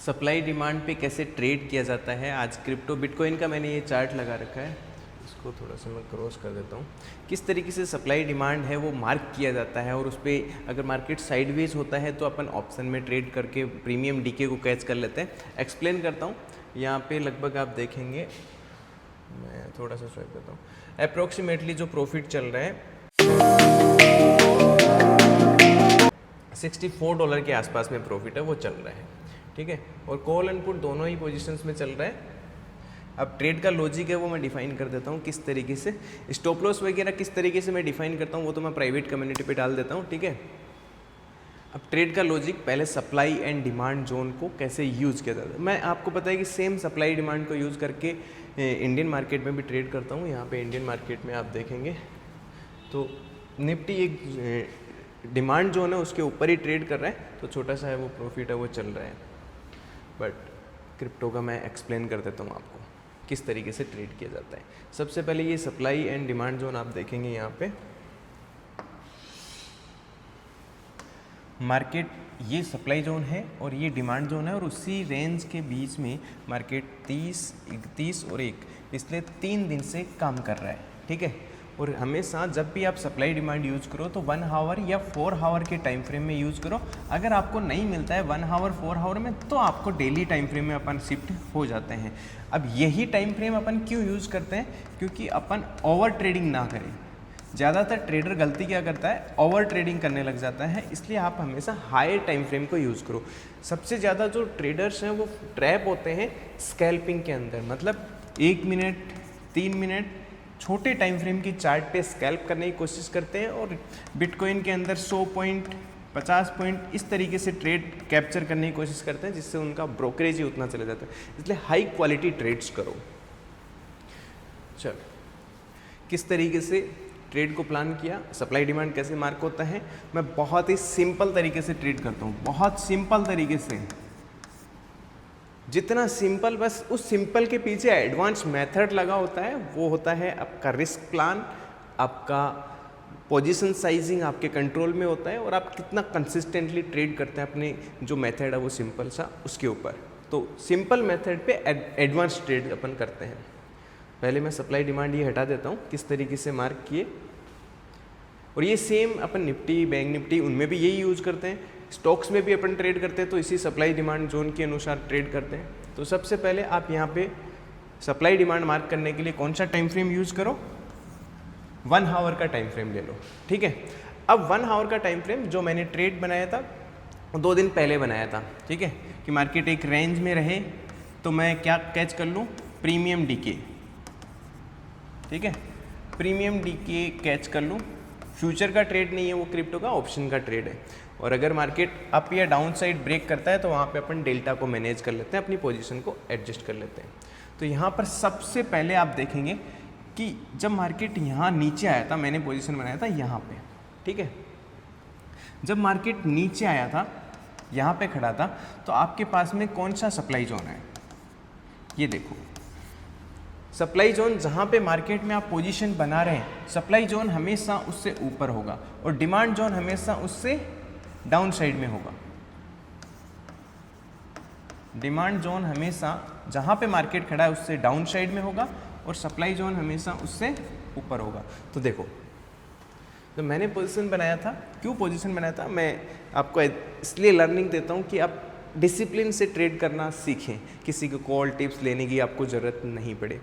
Supply demand पे कैसे trade किया जाता है। आज क्रिप्टो बिटकॉइन का मैंने ये चार्ट लगा रखा है, इसको थोड़ा सा मैं क्रॉस कर देता हूँ। किस तरीके से सप्लाई डिमांड है वो मार्क किया जाता है, और उस पर अगर मार्केट साइडवेज होता है तो अपन ऑप्शन में ट्रेड करके प्रीमियम डीके को कैच कर लेते हैं। एक्सप्लेन करता हूँ। यहाँ पे लगभग आप देखेंगे, मैं थोड़ा सा स्वाइप करता हूँ, अप्रोक्सीमेटली जो प्रॉफिट चल रहा है $64 के आसपास में प्रॉफिट है वो चल रहा है, ठीक है। और कॉल एंड पुट दोनों ही पोजीशंस में चल रहा है। अब ट्रेड का लॉजिक है वो मैं डिफाइन कर देता हूँ किस तरीके से, स्टॉप लॉस वगैरह किस तरीके से मैं डिफाइन करता हूँ वो तो मैं प्राइवेट कम्युनिटी पे डाल देता हूँ, ठीक है। अब ट्रेड का लॉजिक, पहले सप्लाई एंड डिमांड जोन को कैसे यूज़ किया जाता है। मैं आपको पता है कि सेम सप्लाई डिमांड को यूज़ करके इंडियन मार्केट में भी ट्रेड करता हूँ। यहाँ पे इंडियन मार्केट में आप देखेंगे तो निफ्टी एक डिमांड जोन है उसके ऊपर ही ट्रेड कर रहा है, तो छोटा सा है वो प्रॉफिट है वो चल रहा है। बट क्रिप्टो का मैं एक्सप्लेन कर देता हूँ आपको किस तरीके से ट्रेड किया जाता है। सबसे पहले ये सप्लाई एंड डिमांड जोन आप देखेंगे, यहाँ पे मार्केट ये सप्लाई जोन है और ये डिमांड जोन है, और उसी रेंज के बीच में मार्केट 30, 31 और 1 पिछले 3 दिन से काम कर रहा है, ठीक है। और हमेशा जब भी आप सप्लाई डिमांड यूज़ करो तो 1 आवर या 4 आवर के टाइम फ्रेम में यूज़ करो। अगर आपको नहीं मिलता है 1 आवर 4 आवर में तो आपको डेली टाइम फ्रेम में अपन शिफ्ट हो जाते हैं। अब यही टाइम फ्रेम अपन क्यों यूज़ करते हैं, क्योंकि अपन ओवर ट्रेडिंग ना करें। ज़्यादातर ट्रेडर गलती क्या करता है, ओवर ट्रेडिंग करने लग जाता है, इसलिए आप हमेशा हाई टाइम फ्रेम को यूज़ करो। सबसे ज़्यादा जो ट्रेडर्स हैं वो ट्रैप होते हैं स्कैल्पिंग के अंदर, मतलब 1 मिनट 3 मिनट छोटे टाइम फ्रेम की चार्ट पे स्कैल्प करने की कोशिश करते हैं, और बिटकॉइन के अंदर 100 पॉइंट 50 पॉइंट इस तरीके से ट्रेड कैप्चर करने की कोशिश करते हैं, जिससे उनका ब्रोकरेज ही उतना चला जाता है। इसलिए हाई क्वालिटी ट्रेड्स करो। चलो, किस तरीके से ट्रेड को प्लान किया, सप्लाई डिमांड कैसे मार्क होता है, मैं बहुत ही सिंपल तरीके से ट्रेड करता हूँ, बहुत सिंपल तरीके से। जितना सिंपल, बस उस सिंपल के पीछे एडवांस मेथड लगा होता है, वो होता है आपका रिस्क प्लान, आपका पोजीशन साइजिंग आपके कंट्रोल में होता है, और आप कितना कंसिस्टेंटली ट्रेड करते हैं अपने जो मेथड है वो सिंपल सा उसके ऊपर। तो सिंपल मेथड पे एडवांस ट्रेड अपन करते हैं। पहले मैं सप्लाई डिमांड ये हटा देता हूँ किस तरीके से मार्क किए, और ये सेम अपन निफ्टी, बैंक निफ्टी उनमें भी यही यूज़ करते हैं। स्टॉक्स में भी अपन ट्रेड करते हैं तो इसी सप्लाई डिमांड जोन के अनुसार ट्रेड करते हैं। तो सबसे पहले आप यहाँ पे सप्लाई डिमांड मार्क करने के लिए कौन सा टाइम फ्रेम यूज़ करो, 1 आवर का टाइम फ्रेम ले लो, ठीक है। अब 1 आवर का टाइम फ्रेम जो मैंने ट्रेड बनाया था 2 दिन पहले बनाया था, ठीक है, कि मार्केट एक रेंज में रहे तो मैं क्या कैच कर लूँ, प्रीमियम डीके, ठीक है, प्रीमियम डीके कैच कर लूँ। फ्यूचर का ट्रेड नहीं है वो, क्रिप्टो का ऑप्शन का ट्रेड है। और अगर मार्केट अप या डाउन साइड ब्रेक करता है तो वहाँ पे अपन डेल्टा को मैनेज कर लेते हैं, अपनी पोजीशन को एडजस्ट कर लेते हैं। तो यहाँ पर सबसे पहले आप देखेंगे कि जब मार्केट यहाँ नीचे आया था, मैंने पोजीशन बनाया था यहाँ पे, ठीक है। जब मार्केट नीचे आया था, यहाँ पे खड़ा था, तो आपके पास में कौन सा सप्लाई जोन है, ये देखो। सप्लाई जोन जहाँ पे मार्केट में आप पोजीशन बना रहे हैं, सप्लाई जोन हमेशा उससे ऊपर होगा, और डिमांड जोन हमेशा उससे डाउन साइड में होगा। डिमांड जोन हमेशा जहाँ पे मार्केट खड़ा है उससे डाउन साइड में होगा, और सप्लाई जोन हमेशा उससे ऊपर होगा। तो देखो, तो मैंने पोजीशन बनाया था, क्यों पोजीशन बनाया था, मैं आपको इसलिए लर्निंग देता हूँ कि आप डिसिप्लिन से ट्रेड करना सीखें, किसी को कॉल टिप्स लेने की आपको ज़रूरत नहीं पड़े।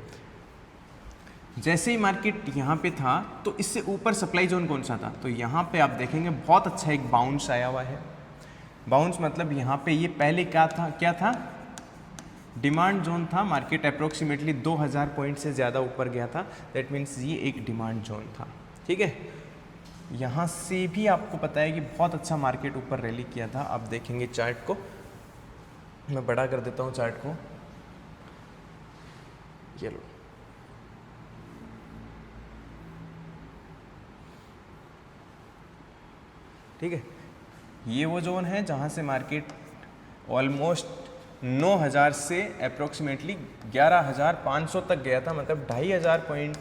जैसे ही मार्केट यहाँ पे था तो इससे ऊपर सप्लाई जोन कौन सा था, तो यहाँ पे आप देखेंगे बहुत अच्छा एक बाउंस आया हुआ है। बाउंस मतलब यहाँ पे ये पहले क्या था, डिमांड जोन था। मार्केट अप्रोक्सीमेटली 2000 पॉइंट से ज़्यादा ऊपर गया था, दैट मीन्स ये एक डिमांड जोन था, ठीक है। यहाँ से भी आपको पता है कि बहुत अच्छा मार्केट ऊपर रैली किया था। आप देखेंगे चार्ट को, मैं बड़ा कर देता हूँ चार्ट को, ये लो, ठीक है। ये वो जोन है जहाँ से मार्केट ऑलमोस्ट 9000 से अप्रोक्सीमेटली 11500 तक गया था, मतलब 2500 पॉइंट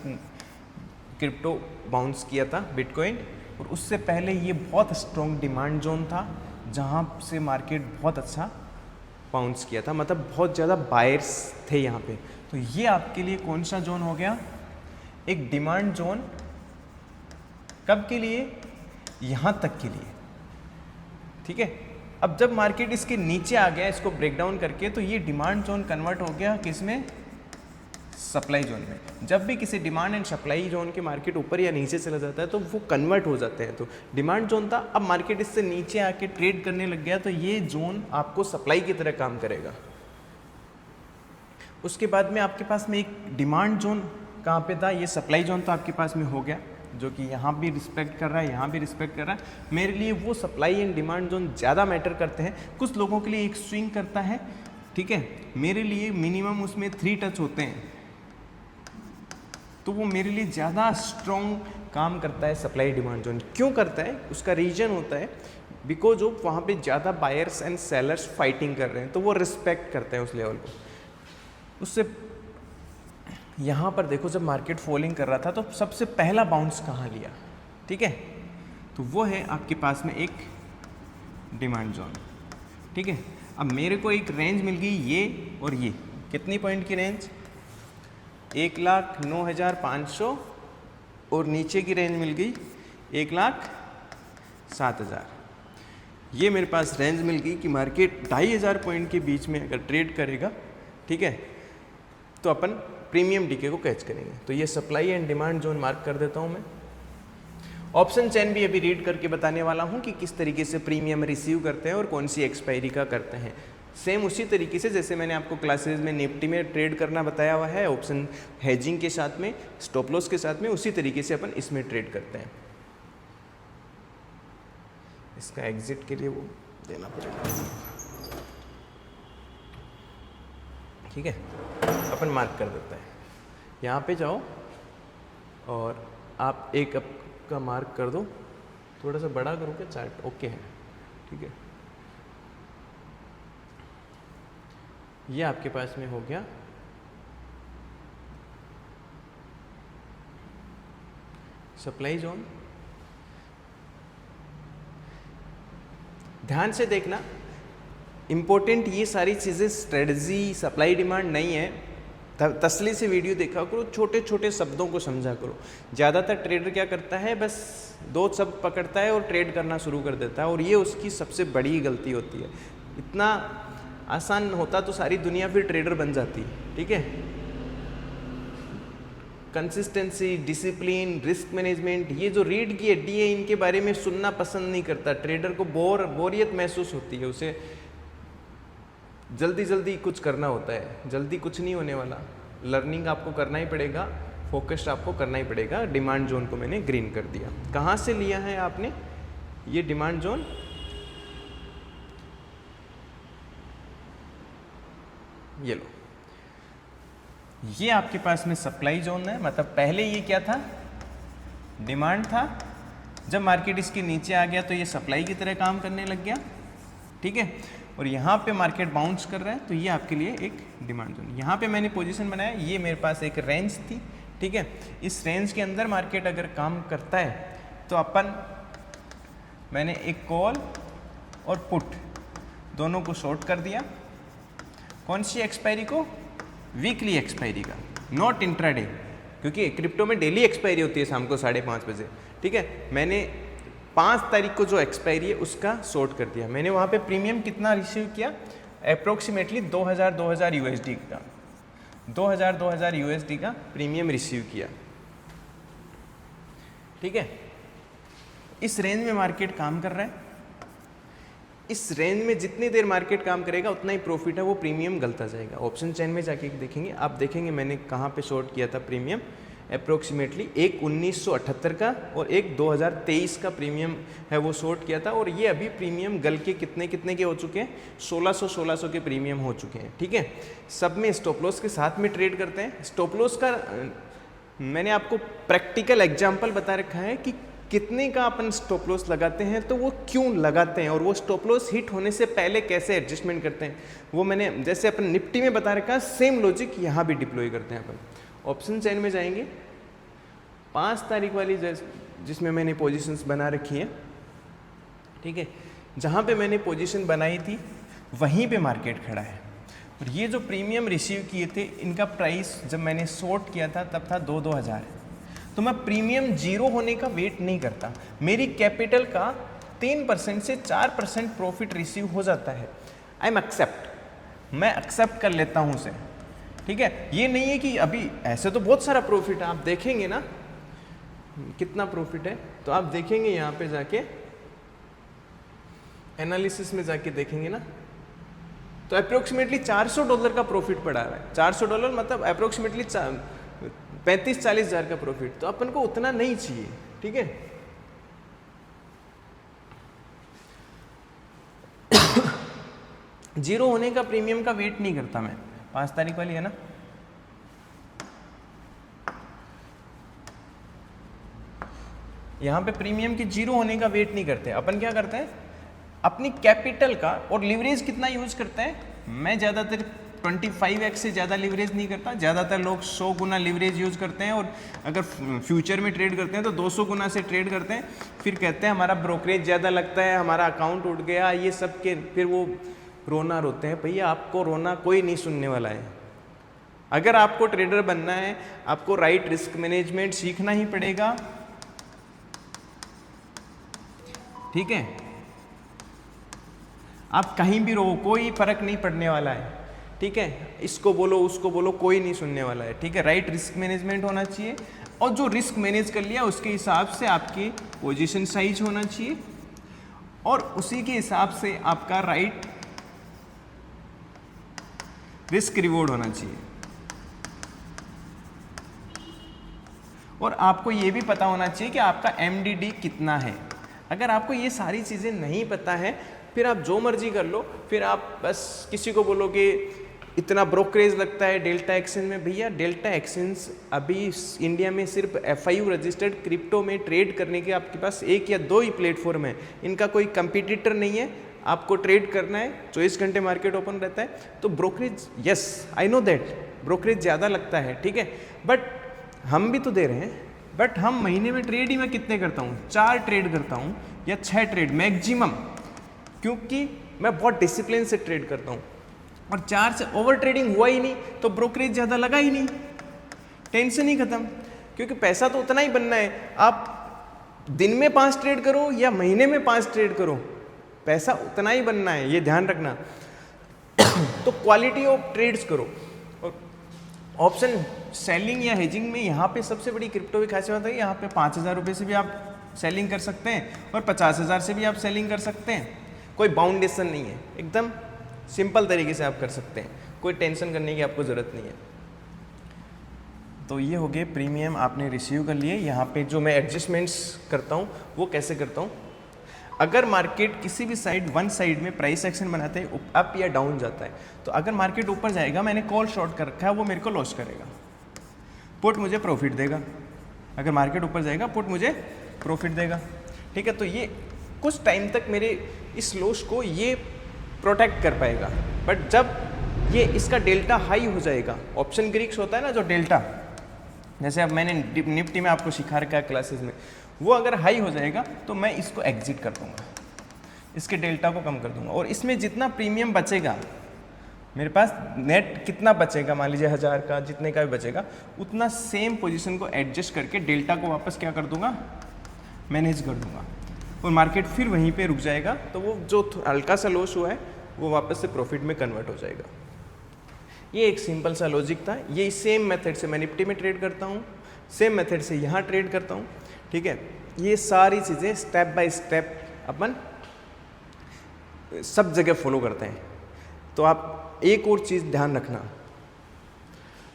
क्रिप्टो बाउंस किया था बिटकॉइन। और उससे पहले ये बहुत स्ट्रॉन्ग डिमांड जोन था जहाँ से मार्केट बहुत अच्छा बाउंस किया था, मतलब बहुत ज़्यादा बायर्स थे यहाँ पे। तो ये आपके लिए कौन सा जोन हो गया, एक डिमांड जोन। कब के लिए, यहाँ तक के लिए, ठीक है। अब जब मार्केट इसके नीचे आ गया इसको ब्रेक डाउन करके, तो ये डिमांड जोन कन्वर्ट हो गया किसमें, सप्लाई जोन में। जब भी किसी डिमांड एंड सप्लाई जोन के मार्केट ऊपर या नीचे चला जाता है तो वो कन्वर्ट हो जाते हैं। तो डिमांड जोन था, अब मार्केट इससे नीचे आके ट्रेड करने लग गया, तो ये जोन आपको सप्लाई की तरह काम करेगा। उसके बाद में आपके पास में एक डिमांड जोन कहाँ पे था, ये सप्लाई जोन तो आपके पास में हो गया, जो कि यहाँ भी रिस्पेक्ट कर रहा है, यहाँ भी रिस्पेक्ट कर रहा है। मेरे लिए वो सप्लाई एंड डिमांड जोन ज़्यादा मैटर करते हैं, कुछ लोगों के लिए एक स्विंग करता है, ठीक है। मेरे लिए मिनिमम उसमें 3 टच होते हैं, तो वो मेरे लिए ज़्यादा स्ट्रॉन्ग काम करता है सप्लाई डिमांड जोन। क्यों करता है, उसका रीज़न होता है बिकॉज ऑफ वहाँ पे ज़्यादा बायर्स एंड सेलर्स फाइटिंग कर रहे हैं, तो वो रिस्पेक्ट करते हैं उस लेवल को। उससे यहाँ पर देखो, जब मार्केट फॉलिंग कर रहा था तो सबसे पहला बाउंस कहाँ लिया, ठीक है, तो वो है आपके पास में एक डिमांड जोन, ठीक है। अब मेरे को एक रेंज मिल गई ये और ये, कितनी पॉइंट की रेंज, 1,09,500, और नीचे की रेंज मिल गई 1,07,000। ये मेरे पास रेंज मिल गई कि मार्केट 2,500 पॉइंट के बीच में अगर ट्रेड करेगा, ठीक है, तो अपन प्रीमियम डीके को कैच करेंगे। तो ये supply and demand zone mark कर देता हूँ मैं। ऑप्शन चेन भी अभी रीड करके बताने वाला हूँ कि किस तरीके से प्रीमियम रिसीव करते हैं और कौन सी एक्सपायरी का करते हैं। सेम उसी तरीके से जैसे मैंने आपको क्लासेस में निफ्टी में ट्रेड करना बताया हुआ है, ऑप्शन हेजिंग के साथ में, स्टॉप लॉस के साथ में, उसी तरीके से अपन इसमें ट्रेड करते हैं। इसका एग्जिट के लिए वो देना पड़ेगा, ठीक है। अपन मार्क कर देता है, यहाँ पे जाओ और आप एक अप का मार्क कर दो, थोड़ा सा बड़ा करो क्या चार्ट, ओके है, ठीक है। ये आपके पास में हो गया सप्लाई जोन। ध्यान से देखना, इम्पोर्टेंट ये सारी चीज़ें स्ट्रेटजी सप्लाई डिमांड नहीं है, तसल्ली से वीडियो देखा करो, छोटे छोटे शब्दों को समझा करो। ज़्यादातर ट्रेडर क्या करता है, बस 2 शब्द पकड़ता है और ट्रेड करना शुरू कर देता है, और ये उसकी सबसे बड़ी गलती होती है। इतना आसान होता तो सारी दुनिया फिर ट्रेडर बन जाती, ठीक है। कंसिस्टेंसी, डिसिप्लिन, रिस्क मैनेजमेंट, ये जो रीड की हड्डी है, इनके बारे में सुनना पसंद नहीं करता ट्रेडर को, बोरियत महसूस होती है उसे। जल्दी जल्दी कुछ करना होता है, जल्दी कुछ नहीं होने वाला। लर्निंग आपको करना ही पड़ेगा, फोकस्ड आपको करना ही पड़ेगा। डिमांड जोन को मैंने ग्रीन कर दिया। कहाँ से लिया है आपने ये डिमांड जोन, ये लो, ये आपके पास में सप्लाई जोन है। मतलब पहले ये क्या था, डिमांड था, जब मार्केट इसके नीचे आ गया तो ये सप्लाई की तरह काम करने लग गया, ठीक है। और यहाँ पे मार्केट बाउंस कर रहा है, तो ये आपके लिए एक डिमांड जोन। यहाँ पे मैंने पोजीशन बनाया, ये मेरे पास एक रेंज थी, ठीक है। इस रेंज के अंदर मार्केट अगर काम करता है तो मैंने एक कॉल और पुट दोनों को शॉर्ट कर दिया। कौन सी एक्सपायरी को, वीकली एक्सपायरी का, नॉट इंट्राडे, क्योंकि क्रिप्टो में डेली एक्सपायरी होती है शाम को 5:30 बजे, ठीक है। मैंने 5 तारीख को जो एक्सपायरी है उसका शॉर्ट कर दिया। मैंने वहाँ पे प्रीमियम कितना रिसीव किया, अप्रोक्सीमेटली 2000 यूएसडी का, 2000 यूएसडी का प्रीमियम रिसीव किया, ठीक है। इस रेंज में मार्केट काम कर रहा है, इस रेंज में जितनी देर मार्केट काम करेगा उतना ही प्रॉफिट है, वो प्रीमियम गलता जाएगा। ऑप्शन चेन में जाके देखेंगे, आप देखेंगे मैंने कहाँ पे शॉर्ट किया था प्रीमियम, अप्रोक्सीमेटली एक 1978 का और एक 2023 का प्रीमियम है वो शॉर्ट किया था। और ये अभी प्रीमियम गल के कितने के हो चुके हैं, 1600 के प्रीमियम हो चुके हैं, ठीक है। सब में स्टॉप लॉस के साथ में ट्रेड करते हैं। स्टॉप लॉस का मैंने आपको प्रैक्टिकल एग्जाम्पल बता रखा है कि कितने का अपन स्टॉप लॉस लगाते हैं, तो वो क्यों लगाते हैं, और वो स्टॉप लॉस हिट होने से पहले कैसे एडजस्टमेंट करते हैं, वो मैंने जैसे अपन निफ्टी में बता रखा है, सेम लॉजिक यहाँ भी डिप्लॉय करते हैं अपन। ऑप्शन चेन में जाएंगे, 5 तारीख वाली जिसमें मैंने पोजीशंस बना रखी हैं, ठीक है। जहाँ पे मैंने पोजीशन बनाई थी वहीं पे मार्केट खड़ा है। और ये जो प्रीमियम रिसीव किए थे इनका प्राइस जब मैंने शॉर्ट किया था तब था 2,000। तो मैं प्रीमियम जीरो होने का वेट नहीं करता, मेरी कैपिटल का 3% से 4% प्रॉफिट रिसीव हो जाता है, आई एम एक्सेप्ट, मैं एक्सेप्ट कर लेता हूँ उसे, ठीक है। ये नहीं है कि अभी ऐसे तो बहुत सारा प्रॉफिट है, आप देखेंगे ना कितना प्रॉफिट है, तो आप देखेंगे यहाँ पे जाके एनालिसिस में जाके देखेंगे ना, तो अप्रोक्सीमेटली $400 का प्रॉफिट पड़ा हुआ है। $400 मतलब अप्रोक्सीमेटली 35-40 हज़ार का प्रॉफिट, तो अपन को उतना नहीं चाहिए, ठीक है। जीरो होने का प्रीमियम का वेट नहीं करता मैं। 5 तारीख वाली है ना, यहाँ पे प्रीमियम की जीरो होने का वेट नहीं करते, अपन क्या करते हैं अपनी कैपिटल का, और लिवरेज कितना यूज करते हैं, मैं ज़्यादातर 25x से ज़्यादा लिवरेज नहीं करता, ज़्यादातर लोग 100 गुना लिवरेज यूज़ करते हैं, और अगर फ्यूचर में ट्रेड करते हैं तो 200 गुना से ट्रेड करते हैं, फिर कहते हैं हमारा ब्रोकरेज ज़्यादा लगता है, हमारा अकाउंट उठ गया, ये सब के फिर वो रोना रोते हैं। भैया आपको रोना कोई नहीं सुनने वाला है। अगर आपको ट्रेडर बनना है, आपको राइट रिस्क मैनेजमेंट सीखना ही पड़ेगा, ठीक है। आप कहीं भी रहो, कोई फर्क नहीं पड़ने वाला है, ठीक है। इसको बोलो उसको बोलो, कोई नहीं सुनने वाला है, ठीक है। राइट रिस्क मैनेजमेंट होना चाहिए, और जो रिस्क मैनेज कर लिया उसके हिसाब से आपकी पोजीशन साइज होना चाहिए, और उसी के हिसाब से आपका राइट रिस्क रिवॉर्ड होना चाहिए। और आपको ये भी पता होना चाहिए कि आपका MDD कितना है। अगर आपको ये सारी चीज़ें नहीं पता है, फिर आप जो मर्जी कर लो, फिर आप बस किसी को बोलोगे इतना ब्रोकरेज लगता है डेल्टा एक्सचेंज में। भैया डेल्टा एक्सचेंज अभी इंडिया में सिर्फ FIU रजिस्टर्ड क्रिप्टो में ट्रेड करने के आपके पास 1 या 2 ही प्लेटफॉर्म है, इनका कोई कंपटीटर नहीं है। आपको ट्रेड करना है, 24 घंटे मार्केट ओपन रहता है, तो brokerage, yes I know that brokerage ज़्यादा लगता है, ठीक है, बट हम भी तो दे रहे हैं। बट हम महीने में ट्रेड ही मैं कितने करता हूँ, 4 ट्रेड करता हूँ या 6 ट्रेड मैक्सिमम, क्योंकि मैं बहुत डिसिप्लिन से ट्रेड करता हूँ, और 4 से ओवर ट्रेडिंग हुआ ही नहीं तो ब्रोकरेज ज़्यादा लगा ही नहीं, टेंशन ही खत्म। क्योंकि पैसा तो उतना ही बनना है, आप दिन में 5 ट्रेड करो या महीने में 5 ट्रेड करो, पैसा उतना ही बनना है, ये ध्यान रखना। तो क्वालिटी ऑफ ट्रेड्स करो। और ऑप्शन सेलिंग या हेजिंग में यहाँ पे सबसे बड़ी क्रिप्टो की खासियत है, यहाँ पे 5,000 रुपये से भी आप सेलिंग कर सकते हैं, और 50,000 से भी आप सेलिंग कर सकते हैं। कोई बाउंडेशन नहीं है, एकदम सिंपल तरीके से आप कर सकते हैं, कोई टेंशन करने की आपको ज़रूरत नहीं है। तो ये हो गए प्रीमियम आपने रिसीव कर लिए। यहाँ पे जो मैं एडजस्टमेंट्स करता हूँ वो कैसे करता हूँ, अगर मार्केट किसी भी साइड वन साइड में प्राइस एक्शन बनाते हैं, अप या डाउन जाता है, तो अगर मार्केट ऊपर जाएगा, मैंने कॉल शॉर्ट कर रखा है, वो मेरे को लॉस करेगा, पुट मुझे प्रॉफिट देगा। अगर मार्केट ऊपर जाएगा, पुट मुझे प्रॉफिट देगा, ठीक है। तो ये कुछ टाइम तक मेरे इस लॉस को ये प्रोटेक्ट कर पाएगा। बट जब ये इसका डेल्टा हाई हो जाएगा, ऑप्शन ग्रीक्स होता है ना जो डेल्टा, जैसे अब मैंने निफ्टी में आपको सिखा रखा है क्लासेस में, वो अगर हाई हो जाएगा तो मैं इसको एग्जिट कर दूंगा, इसके डेल्टा को कम कर दूंगा, और इसमें जितना प्रीमियम बचेगा, मेरे पास नेट कितना बचेगा, मान लीजिए 1000 का, जितने का भी बचेगा, उतना सेम पोजीशन को एडजस्ट करके डेल्टा को वापस क्या कर दूंगा, मैनेज कर दूंगा, और मार्केट फिर वहीं पे रुक जाएगा। तो वो जो हल्का सा लॉस हुआ है वो वापस से प्रॉफिट में कन्वर्ट हो जाएगा। ये एक सिंपल सा लॉजिक था। ये सेम मेथड से मैं निफ्टी में ट्रेड करता हूँ, सेम मेथड से यहाँ ट्रेड करता हूँ, ठीक है। ये सारी चीज़ें स्टेप बाय स्टेप अपन सब जगह फॉलो करते हैं। तो आप एक और चीज़ ध्यान रखना,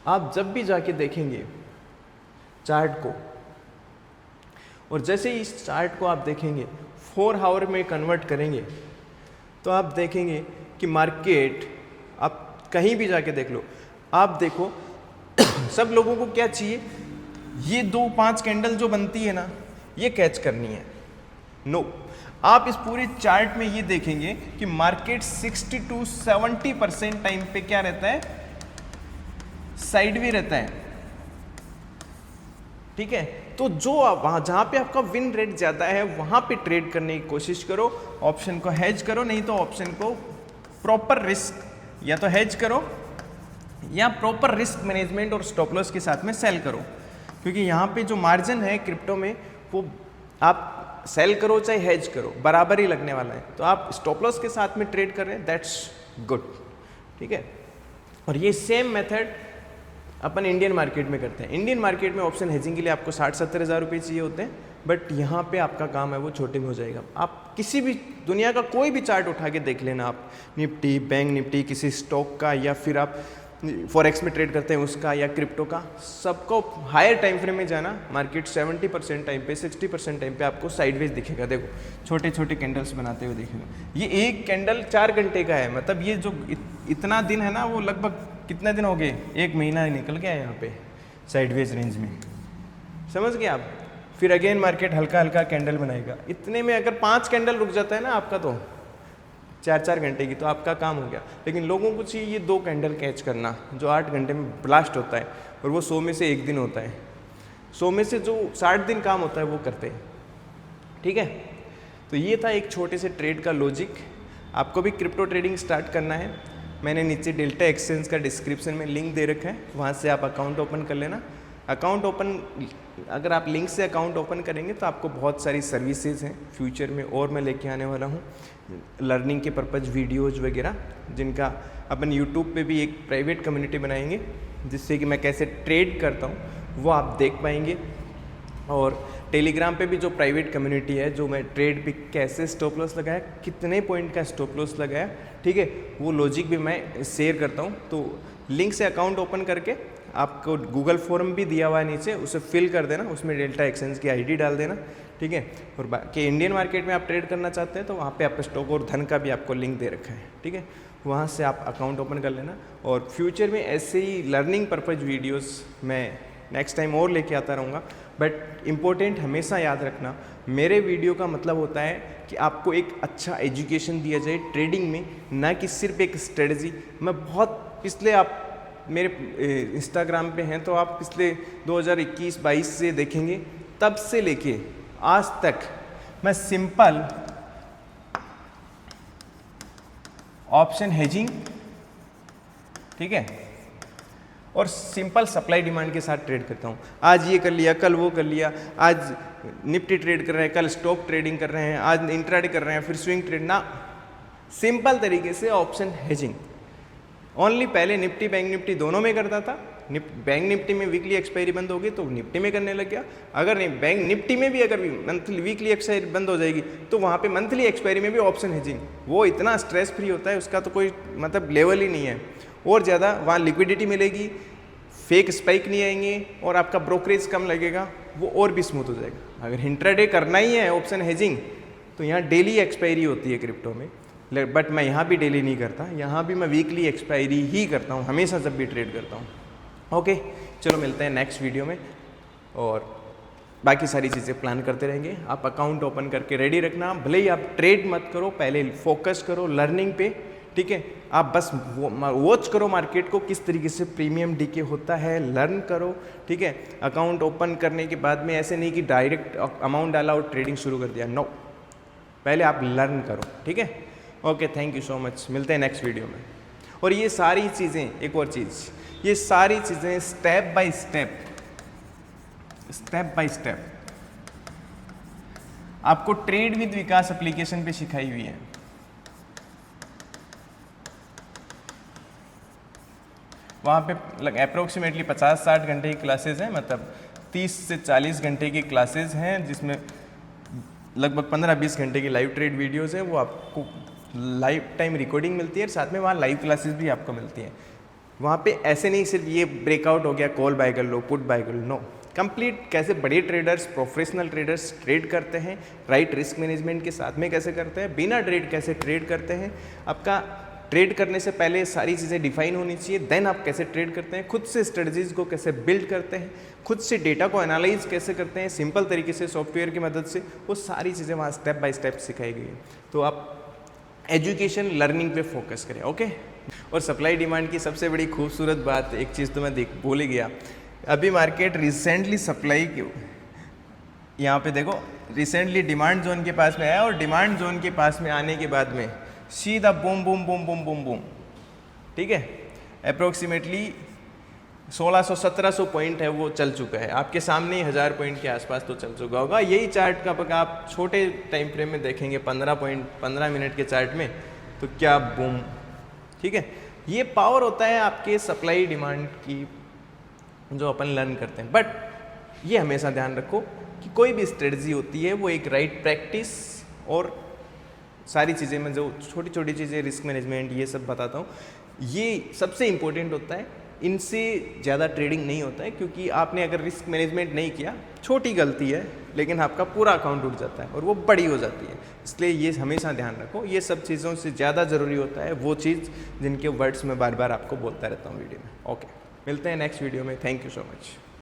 आप जब भी जाके देखेंगे चार्ट को, और जैसे ही इस चार्ट को आप देखेंगे 4 आवर में कन्वर्ट करेंगे, तो आप देखेंगे कि मार्केट, आप कहीं भी जाके देख लो, आप देखो सब लोगों को क्या चाहिए, ये 2-5 कैंडल जो बनती है ना, ये कैच करनी है। नो, आप इस पूरे चार्ट में ये देखेंगे कि मार्केट 60-70% टाइम पे क्या रहता है, साइडवे रहता है, ठीक है। तो जो वहाँ जहाँ पे आपका विन रेट ज़्यादा है वहाँ पे ट्रेड करने की कोशिश करो, ऑप्शन को हेज करो, नहीं तो ऑप्शन को प्रॉपर रिस्क या तो हेज करो या प्रॉपर रिस्क मैनेजमेंट और स्टॉप लॉस के साथ में सेल करो, क्योंकि यहाँ पे जो मार्जिन है क्रिप्टो में वो आप सेल करो चाहे हेज करो बराबर ही लगने वाला है। तो आप स्टॉप लॉस के साथ में ट्रेड कर रहे हैं, दैट्स गुड, ठीक है। और ये सेम मेथड अपन इंडियन मार्केट में करते हैं। इंडियन मार्केट में ऑप्शन हेजिंग के लिए आपको 60-70 हज़ार रुपये चाहिए होते हैं, बट यहाँ पे आपका काम है वो छोटे में हो जाएगा। आप किसी भी दुनिया का कोई भी चार्ट उठा के देख लेना, आप निफ्टी, बैंक निफ्टी, किसी स्टॉक का, या फिर आप फॉरेक्स में ट्रेड करते हैं उसका या क्रिप्टो का, सबको हायर टाइम फ्रेम में जाना, मार्केट 70% टाइम पे 60% टाइम पे आपको साइडवेज दिखेगा। देखो छोटे छोटे कैंडल्स बनाते हुए दिखेगा। ये एक कैंडल 4 घंटे का है, मतलब ये जो इतना दिन है ना, वो लगभग कितने दिन हो गए, 1 महीना निकल गया है यहाँ पे साइडवेज रेंज में, समझ गए आप। फिर अगेन मार्केट हल्का हल्का कैंडल बनाएगा। इतने में अगर 5 कैंडल रुक जाता है ना आपका, तो 4-4 घंटे की, तो आपका काम हो गया। लेकिन लोगों को चाहिए ये 2 कैंडल कैच करना, जो 8 घंटे में ब्लास्ट होता है, और वो 100 में से 1 दिन होता है। 100 में से जो 60 दिन काम होता है वो करते हैं, ठीक है। तो ये था एक छोटे से ट्रेड का लॉजिक। आपको भी क्रिप्टो ट्रेडिंग स्टार्ट करना है, मैंने नीचे डेल्टा एक्सचेंज का डिस्क्रिप्शन में लिंक दे रखा है, वहाँ से आप अकाउंट ओपन कर लेना। अकाउंट ओपन, अगर आप लिंक से अकाउंट ओपन करेंगे तो आपको बहुत सारी सर्विसेज हैं फ्यूचर में और मैं लेके आने वाला हूँ, लर्निंग के पर्पज़ वीडियोज़ वगैरह, जिनका अपन यूट्यूब पे भी एक प्राइवेट कम्युनिटी बनाएंगे, जिससे कि मैं कैसे ट्रेड करता हूँ वो आप देख पाएंगे। और टेलीग्राम पे भी जो प्राइवेट कम्युनिटी है, जो मैं ट्रेड पे कैसे स्टॉप लॉस लगाया, कितने पॉइंट का स्टॉप लॉस लगाया, ठीक है, वो लॉजिक भी मैं शेयर करता हूँ। तो लिंक से अकाउंट ओपन करके आपको गूगल फॉर्म भी दिया हुआ है नीचे, उसे फिल कर देना, उसमें डेल्टा एक्सचेंज की आईडी डाल देना, ठीक है। और बाकी इंडियन मार्केट में आप ट्रेड करना चाहते हैं तो वहाँ पे आपका स्टॉक और धन का भी आपको लिंक दे रखा है, ठीक है, वहाँ से आप अकाउंट ओपन कर लेना। और फ्यूचर में ऐसे ही लर्निंग पर्पज़ वीडियोस मैं नेक्स्ट टाइम और लेके आता रहूँगा। बट इम्पोर्टेंट हमेशा याद रखना, मेरे वीडियो का मतलब होता है कि आपको एक अच्छा एजुकेशन दिया जाए ट्रेडिंग में, ना कि सिर्फ एक स्ट्रेटजी। मैं बहुत पिछले, आप मेरे इंस्टाग्राम पे हैं तो आप पिछले 2021-22 से देखेंगे, तब से लेके आज तक मैं सिंपल ऑप्शन हेजिंग, ठीक है, और सिंपल सप्लाई डिमांड के साथ ट्रेड करता हूँ। आज ये कर लिया, कल वो कर लिया, आज निफ्टी ट्रेड कर रहे हैं, कल स्टॉक ट्रेडिंग कर रहे हैं, आज इंट्राडे कर रहे हैं, फिर स्विंग ट्रेड ना, सिंपल तरीके से ऑप्शन हेजिंग। ओनली पहले निफ्टी बैंक निफ्टी दोनों में करता था, बैंक निफ्टी में वीकली एक्सपायरी बंद होगी तो निफ्टी में करने लग गया। अगर नहीं, बैंक निफ्टी में भी अगर मंथली वीकली एक्सपायरी बंद हो जाएगी तो वहाँ पे मंथली एक्सपायरी में भी ऑप्शन हेजिंग। वो इतना स्ट्रेस फ्री होता है, उसका तो कोई मतलब लेवल ही नहीं है। और ज़्यादा वहाँ लिक्विडिटी मिलेगी, फेक स्पाइक नहीं आएंगे और आपका ब्रोकरेज कम लगेगा, वो और भी स्मूथ हो जाएगा। अगर इंट्राडे करना ही है ऑप्शन हेजिंग तो यहाँ डेली एक्सपायरी होती है क्रिप्टो में, बट मैं यहाँ भी डेली नहीं करता, यहाँ भी मैं वीकली एक्सपायरी ही करता हूँ हमेशा जब भी ट्रेड करता हूँ। ओके, चलो मिलते हैं नेक्स्ट वीडियो में, और बाकी सारी चीज़ें प्लान करते रहेंगे। आप अकाउंट ओपन करके रेडी रखना, भले ही आप ट्रेड मत करो, पहले फोकस करो लर्निंग पे, ठीक है। आप बस वॉच करो मार्केट को किस तरीके से प्रीमियम डीके होता है, लर्न करो, ठीक है। अकाउंट ओपन करने के बाद में ऐसे नहीं कि डायरेक्ट अमाउंट डाला और ट्रेडिंग शुरू कर दिया, नो, पहले आप लर्न करो, ठीक है। Okay, thank you so much, मिलते हैं नेक्स्ट वीडियो में। और ये सारी चीज़ें, एक और चीज़, ये सारी चीज़ें स्टेप बाय स्टेप आपको ट्रेड विद विकास एप्लीकेशन पे सिखाई हुई है। वहाँ पे अप्रोक्सीमेटली 50-60 घंटे की क्लासेज हैं, मतलब 30 से 40 घंटे की क्लासेज हैं, जिसमें लगभग 15-20 घंटे की लाइव ट्रेड वीडियोस हैं। वो आपको लाइफ टाइम रिकॉर्डिंग मिलती है, साथ में वहाँ लाइव क्लासेस भी आपको मिलती हैं। वहाँ पे ऐसे नहीं सिर्फ ये ब्रेकआउट हो गया, कॉल बाय कर लो, पुट बाय कर लो, नो, कंप्लीट कैसे बड़े ट्रेडर्स, प्रोफेशनल ट्रेडर्स ट्रेड करते हैं, राइट रिस्क मैनेजमेंट के साथ में कैसे करते हैं, बिना ट्रेड कैसे ट्रेड करते हैं, आपका ट्रेड करने से पहले सारी चीज़ें डिफाइन होनी चाहिए, देन आप कैसे ट्रेड करते हैं, खुद से स्ट्रेटजीज को कैसे बिल्ड करते हैं, खुद से डेटा को एनालाइज कैसे करते हैं सिंपल तरीके से सॉफ्टवेयर की मदद से, वो सारी चीज़ें वहाँ स्टेप बाय स्टेप सिखाई गई है। तो आप एजुकेशन लर्निंग पे फोकस करें, ओके। और सप्लाई डिमांड की सबसे बड़ी खूबसूरत बात, एक चीज़ तो मैं भूल ही गया, अभी मार्केट रिसेंटली सप्लाई की, यहाँ पे देखो, रिसेंटली डिमांड जोन के पास में आया और डिमांड जोन के पास में आने के बाद में सीधा boom boom boom boom boom boom, ठीक है। अप्रोक्सीमेटली 1600-1700 पॉइंट है वो चल चुका है आपके सामने, 1000 पॉइंट के आसपास तो चल चुका होगा। यही चार्ट का अगर आप छोटे टाइम फ्रेम में देखेंगे 15 मिनट के चार्ट में, तो क्या बूम, ठीक है। ये पावर होता है आपके सप्लाई डिमांड की जो अपन लर्न करते हैं। बट ये हमेशा ध्यान रखो कि कोई भी स्ट्रेटजी होती है वो एक राइट प्रैक्टिस और सारी चीज़ें, मैं जो छोटी छोटी चीज़ें रिस्क मैनेजमेंट ये सब बताता हूँ, ये सबसे इम्पोर्टेंट होता है। इनसे ज़्यादा ट्रेडिंग नहीं होता है, क्योंकि आपने अगर रिस्क मैनेजमेंट नहीं किया, छोटी गलती है लेकिन आपका पूरा अकाउंट उठ जाता है और वो बड़ी हो जाती है। इसलिए ये हमेशा ध्यान रखो, ये सब चीज़ों से ज़्यादा ज़रूरी होता है वो चीज़ जिनके वर्ड्स मैं बार बार आपको बोलता रहता हूँ वीडियो में। ओके, मिलते हैं नेक्स्ट वीडियो में। Thank you so much.